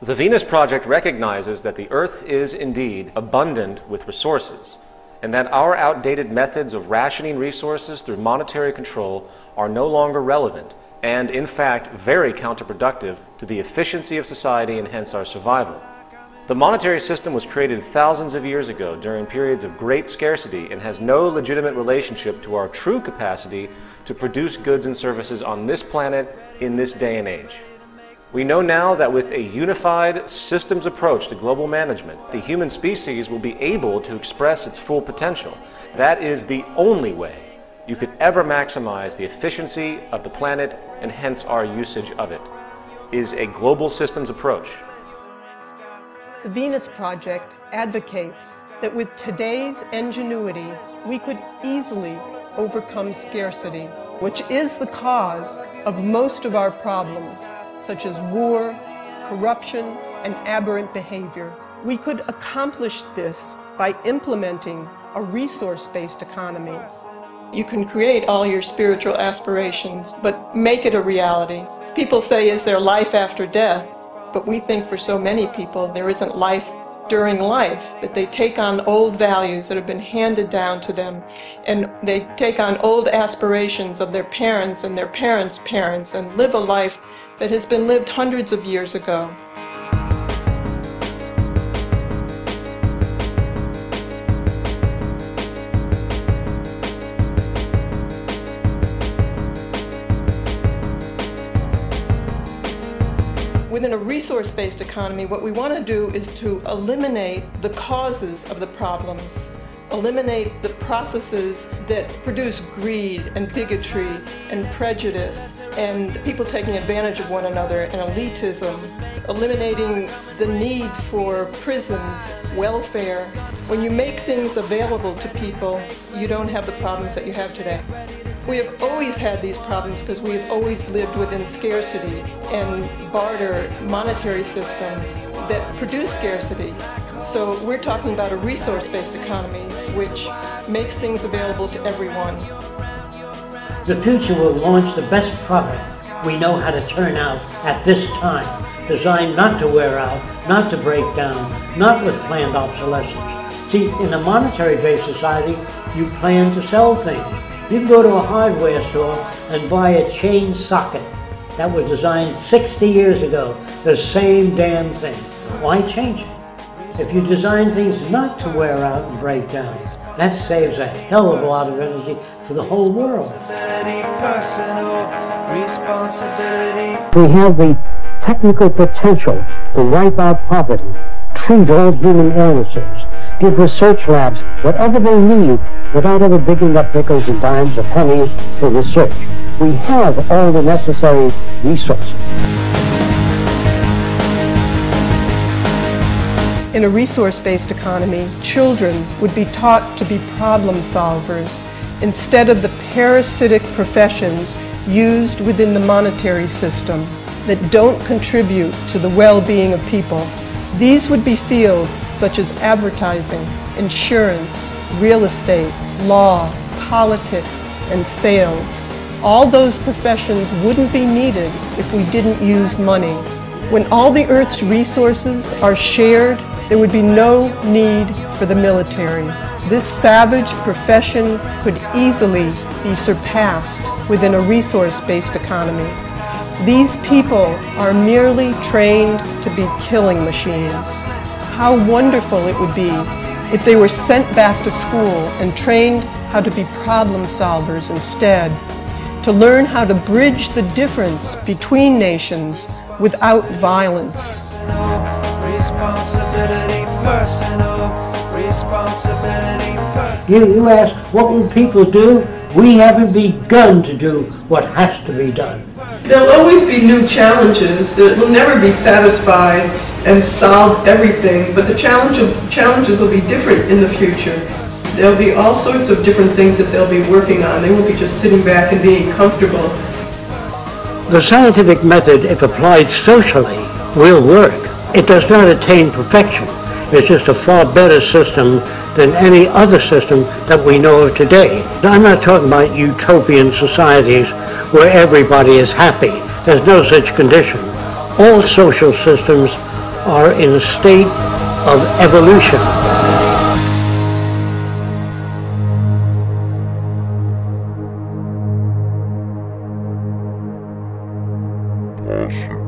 The Venus Project recognizes that the Earth is indeed abundant with resources, and that our outdated methods of rationing resources through monetary control are no longer relevant, and in fact very counterproductive to the efficiency of society and hence our survival. The monetary system was created thousands of years ago during periods of great scarcity and has no legitimate relationship to our true capacity to produce goods and services on this planet in this day and age. We know now that with a unified systems approach to global management, the human species will be able to express its full potential. That is the only way you could ever maximize the efficiency of the planet and hence our usage of it, is a global systems approach. The Venus Project advocates that with today's ingenuity, we could easily overcome scarcity, which is the cause of most of our problems, such as war, corruption, and aberrant behavior. We could accomplish this by implementing a resource-based economy. You can create all your spiritual aspirations, but make it a reality. People say, is there life after death? But we think for so many people there isn't life during life, that they take on old values that have been handed down to them, and they take on old aspirations of their parents and their parents' parents and live a life that has been lived hundreds of years ago. Within a resource-based economy, what we want to do is to eliminate the causes of the problems, eliminate the processes that produce greed and bigotry and prejudice and people taking advantage of one another and elitism, eliminating the need for prisons, welfare. When you make things available to people, you don't have the problems that you have today. We have always had these problems because we have always lived within scarcity and barter monetary systems that produce scarcity. So we're talking about a resource-based economy which makes things available to everyone. The future will launch the best product we know how to turn out at this time, designed not to wear out, not to break down, not with planned obsolescence. See, in a monetary-based society, you plan to sell things. You can go to a hardware store and buy a chain socket that was designed 60 years ago, the same damn thing. Why change it? If you design things not to wear out and break down, that saves a hell of a lot of energy for the whole world. We have the technical potential to wipe out poverty, treat all human illnesses, give research labs whatever they need without ever digging up nickels and dimes or pennies for research. We have all the necessary resources. In a resource-based economy, children would be taught to be problem solvers instead of the parasitic professions used within the monetary system that don't contribute to the well-being of people. These would be fields such as advertising, insurance, real estate, law, politics, and sales. All those professions wouldn't be needed if we didn't use money. When all the Earth's resources are shared, there would be no need for the military. This savage profession could easily be surpassed within a resource-based economy. These people are merely trained to be killing machines. How wonderful it would be if they were sent back to school and trained how to be problem solvers instead, to learn how to bridge the difference between nations without violence. You ask, what will people do? We haven't begun to do what has to be done. There'll always be new challenges that will never be satisfied and solve everything, but the challenges will be different in the future. There'll be all sorts of different things that they'll be working on. They won't be just sitting back and being comfortable. The scientific method, if applied socially, will work. It does not attain perfection. It's just a far better system than any other system that we know of today. I'm not talking about utopian societies where everybody is happy. There's no such condition. All social systems are in a state of evolution. Awesome.